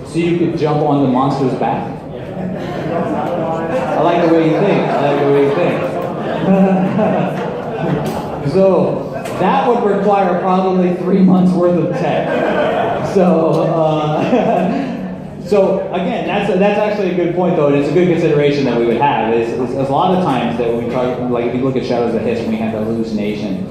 So you could jump on the monster's back? I like the way you think. So that would require probably 3 months worth of tech. So again, that's actually a good point though, and it's a good consideration that we would have. Is a lot of times that we talk, like if you look at Shadows of Hiss, when we have the hallucination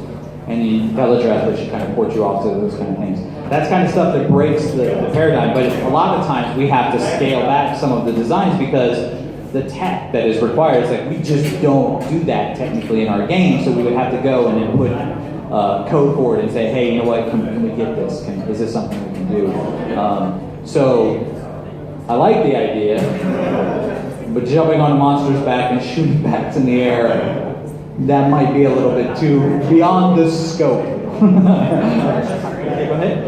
and the Belladrath, which should kind of port you off to those kind of things. That's kind of stuff that breaks the paradigm, but a lot of times we have to scale back some of the designs because the tech that is required is like we just don't do that technically in our game, so we would have to go and then put code for it and say, hey, you know what, can we get this? Is this something we can do? So I like the idea, but jumping on a monster's back and shooting bats in the air, that might be a little bit too beyond the scope. Okay, go ahead.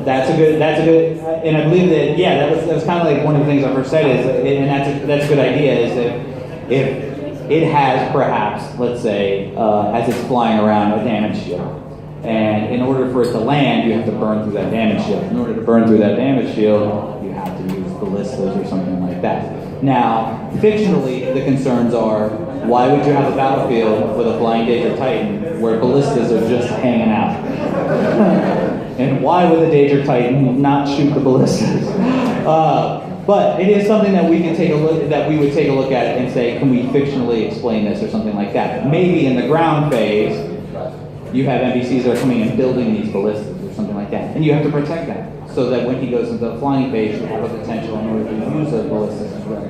That's a good, and I believe that, yeah, that was kind of like one of the things I first said is, and that's a good idea, is that if it has perhaps, let's say, as it's flying around, a damage shield. And in order for it to land, you have to burn through that damage shield. In order to burn through that damage shield, you have to use ballistas or something like that. Now, fictionally, the concerns are, why would you have a battlefield with a flying Daedra Titan where ballistas are just hanging out? And why would the Daedra Titan not shoot the ballistas? But it is something that we can take a look, that we would take a look at and say, can we fictionally explain this or something like that? Maybe in the ground phase, you have NPCs that are coming and building these ballistas or something like that, and you have to protect them so that when he goes into the flying phase, you have a potential in order to use those ballistas as well.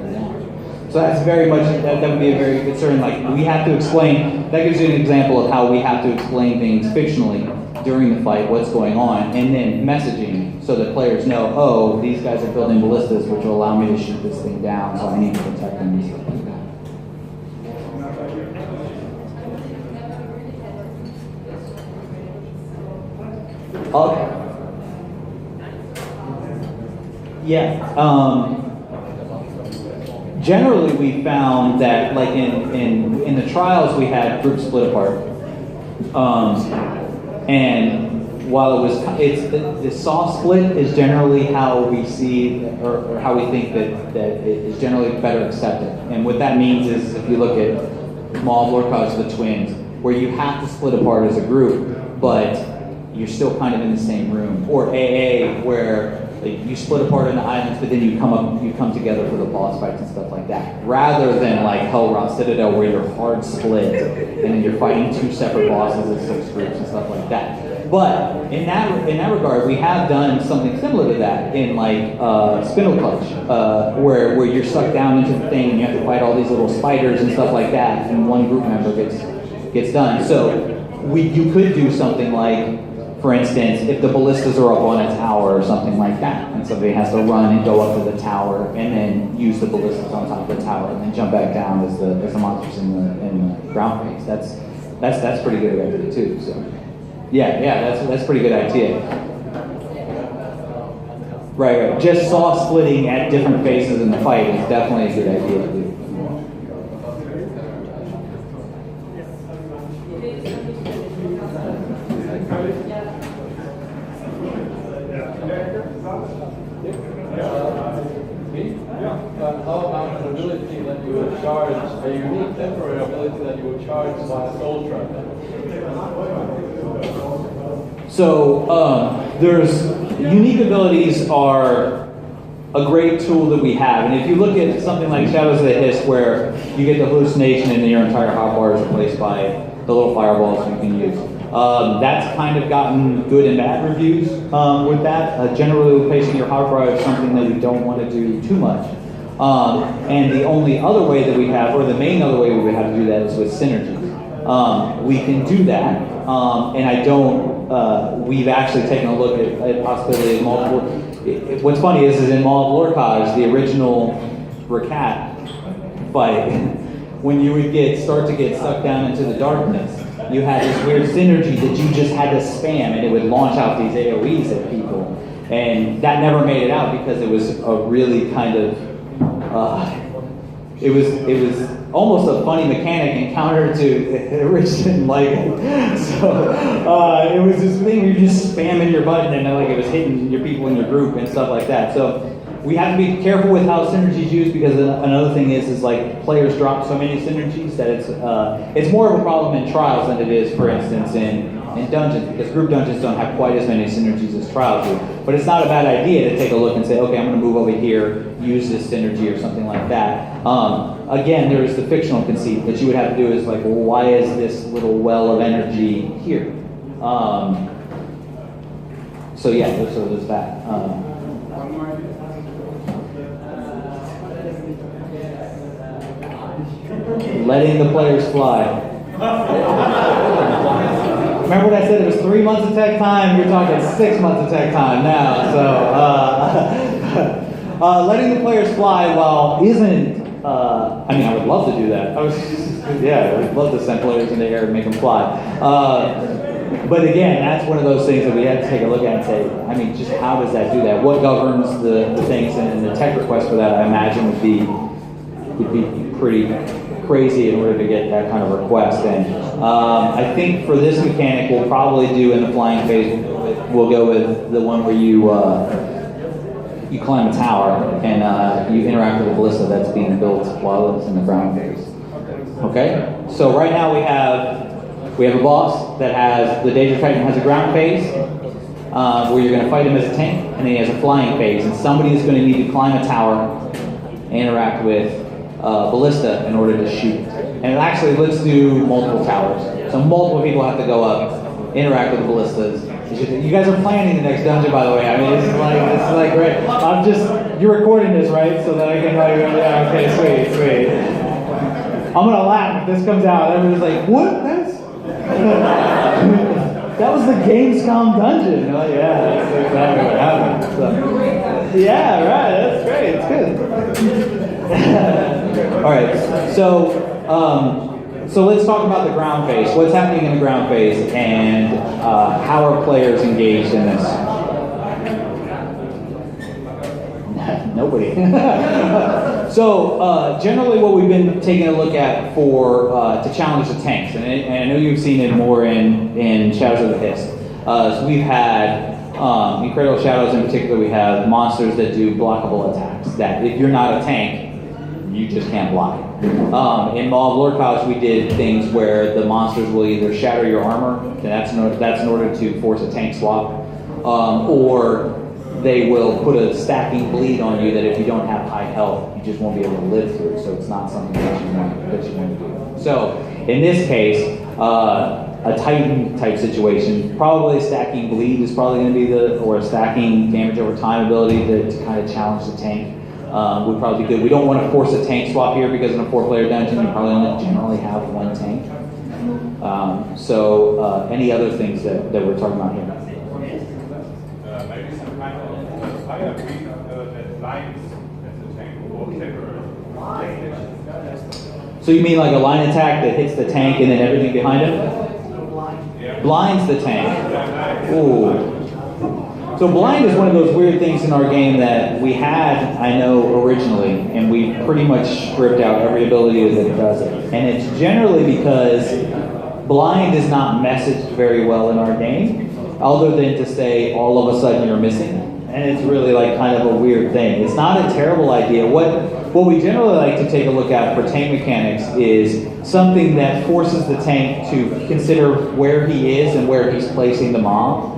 So that's very much, that would be a very concern. Like, we have to explain, that gives you an example of how we have to explain things fictionally during the fight, what's going on, and then messaging so that players know, oh, these guys are building ballistas, which will allow me to shoot this thing down, so I need to protect them and stuff like that. Okay. Yeah. Generally, we found that, like in the trials, we had groups split apart, and while the soft split is generally how we see or how we think that it is generally better accepted. And what that means is, if you look at Maw of Lorcaj, the twins, where you have to split apart as a group, but you're still kind of in the same room, or AA, where you split apart in the islands, but then you come together for the boss fights and stuff like that, rather than like Hellrot Citadel, where you're hard split and then you're fighting two separate bosses in 6 groups and stuff like that. But in that regard, we have done something similar to that in like Spindle Clutch, where you're stuck down into the thing and you have to fight all these little spiders and stuff like that, and one group member gets done. So you could do something like, for instance, if the ballistas are up on a tower or something like that, and somebody has to run and go up to the tower and then use the ballistas on top of the tower and then jump back down as the monsters in the ground phase. That's pretty good idea too. So yeah, that's a pretty good idea. Right. Just soft splitting at different phases in the fight is definitely a good idea to do. How about an ability that you would charge, a unique temporary ability that you would charge by a soul trap? So there's unique abilities are a great tool that we have, and if you look at something like Shadows of the Hiss, where you get the hallucination and your entire hotbar is replaced by the little fireballs you can use. That's kind of gotten good and bad reviews with that. Generally, replacing your hotbar is something that we don't want to do too much. And the only other way that we have, or the main other way we would have to do that, is with synergy. We can do that, and I don't. We've actually taken a look at possibility of multiple. What's funny is in Maw of Lorcaj, the original Rakat fight, when you would start to get sucked down into the darkness, you had this weird synergy that you just had to spam, and it would launch out these AoEs at people, and that never made it out because it was a really kind of it was almost a funny mechanic and counter to Rich didn't like it. So it was this thing where you're just spamming your button and like it was hitting your people in your group and stuff like that. So we have to be careful with how synergy is used, because another thing is like players drop so many synergies that it's more of a problem in trials than it is, for instance, in dungeons, because group dungeons don't have quite as many synergies as trials do. But it's not a bad idea to take a look and say, okay, I'm going to move over here, use this synergy or something like that. Again, there's the fictional conceit that you would have to do is like, well, why is this little well of energy here? So yeah, so there's that. Letting the players fly. Remember what I said? It was 3 months of tech time. You're talking 6 months of tech time now. So letting the players fly while isn't. I mean, I would love to do that. I would love to send players in the air and make them fly. But again, that's one of those things that we have to take a look at and say, I mean, just how does that do that? What governs the things? And the tech request for that, I imagine, would be pretty crazy in order to get that kind of request. And I think for this mechanic, we'll probably do in the flying phase, we'll go with the one where you climb a tower and you interact with a ballista that's being built while it's in the ground phase. Okay? So right now we have a boss that has, the Danger Titan has a ground phase, where you're going to fight him as a tank, and then he has a flying phase, and somebody is going to need to climb a tower and interact with ballista in order to shoot. And actually, let's do multiple towers. So multiple people have to go up, interact with the ballistas. You guys are planning the next dungeon, by the way. I mean, this is like great. You're recording this, right? So that I can yeah, okay, sweet. I'm gonna laugh if this comes out. Everybody's like, what? That was the Gamescom dungeon. Oh yeah, that's exactly what happened. So, yeah, right. That's great. It's good. All right. So let's talk about the ground phase. What's happening in the ground phase, and how are players engaged in this? Nobody. So generally, what we've been taking a look at to challenge the tanks, and I know you've seen it more in Shadows of the Hist. So we've had Incredible Shadows in particular. We have monsters that do blockable attacks. That if you're not a tank, you just can't block it. In Maw of Lord College, we did things where the monsters will either shatter your armor, and that's in order to force a tank swap, or they will put a stacking bleed on you that if you don't have high health, you just won't be able to live through. So it's not something that you want to do. So in this case, a Titan type situation, probably stacking bleed is probably going to be or a stacking damage over time ability to kind of challenge the tank. Would probably be good. We don't want to force a tank swap here because in a 4-player dungeon, you probably only generally have one tank. Any other things that we're talking about here? Maybe some kind of fire breed that blinds as a tank or temporary. So you mean like a line attack that hits the tank and then everything behind it? Yeah. Blinds the tank. Ooh. So blind is one of those weird things in our game that we had, I know, originally, and we pretty much stripped out every ability that does it. And it's generally because blind is not messaged very well in our game, other than to say all of a sudden you're missing. And it's really like kind of a weird thing. It's not a terrible idea. What we generally like to take a look at for tank mechanics is something that forces the tank to consider where he is and where he's placing the mob,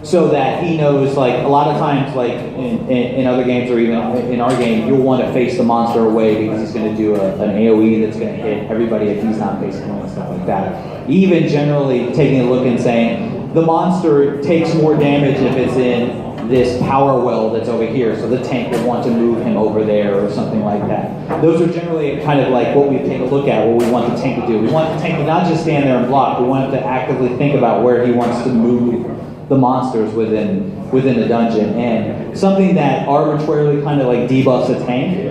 so that he knows, like, a lot of times, like in other games or even in our game, you'll want to face the monster away because he's going to do an AoE that's going to hit everybody if he's not facing him and stuff like that. Even generally taking a look and saying, the monster takes more damage if it's in this power well that's over here, so the tank would want to move him over there or something like that. Those are generally kind of like what we take a look at, what we want the tank to do. We want the tank to not just stand there and block, we want him to actively think about where he wants to move the monsters within the dungeon. And something that arbitrarily kind of like debuffs a tank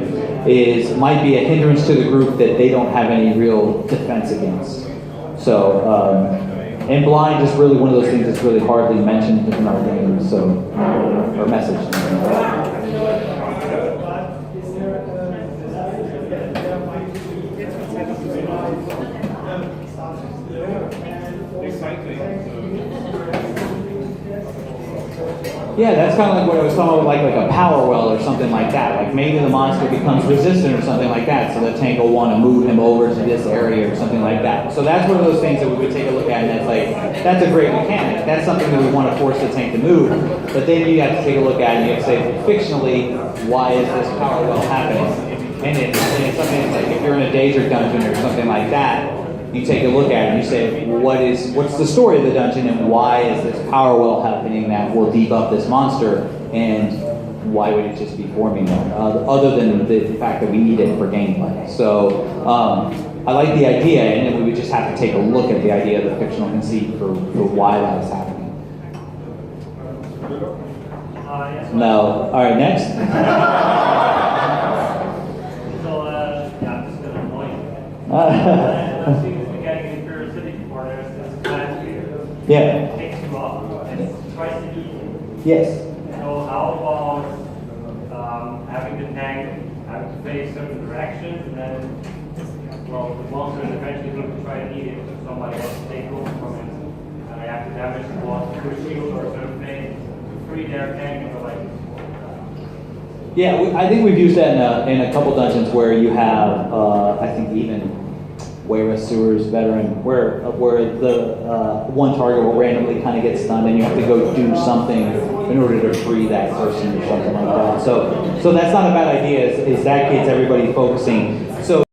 might be a hindrance to the group that they don't have any real defense against. So, and blind is really one of those things that's really hardly mentioned in our game, or message. Yeah, that's kind of like what I was talking about, like a power well or something like that. Like maybe the monster becomes resistant or something like that, so the tank will want to move him over to this area or something like that. So that's one of those things that we would take a look at, and that's like, that's a great mechanic. That's something that we want to force the tank to move. But then you have to take a look at it and you have to say, fictionally, why is this power well happening? And it's something that's like, if you're in a danger dungeon or something like that, you take a look at it and you say, what's the story of the dungeon and why is this power well happening that will debuff this monster, and why would it just be forming there, other than the fact that we need it for gameplay. So I like the idea, and then we would just have to take a look at the idea of the fictional conceit for why that is happening. No. All right, next. So, yeah, I'm just going to annoy you. I've seen this mechanic in Imperial City before. There's this glass here. Yeah. It takes you off and it's twice the easy. Yes. So how about having the tank having to face certain directions, and then, well, the monster is eventually going to try to eat it, so somebody else to take over from it. And I have to damage the wall through a shield or a certain thing to free their tank, or like. Yeah, I think we've used that in a couple dungeons where you have, I think even Wayrest Sewers Veteran, where the one target will randomly kind of get stunned and you have to go do something in order to free that person or something like that. So that's not a bad idea, is that gets everybody focusing. So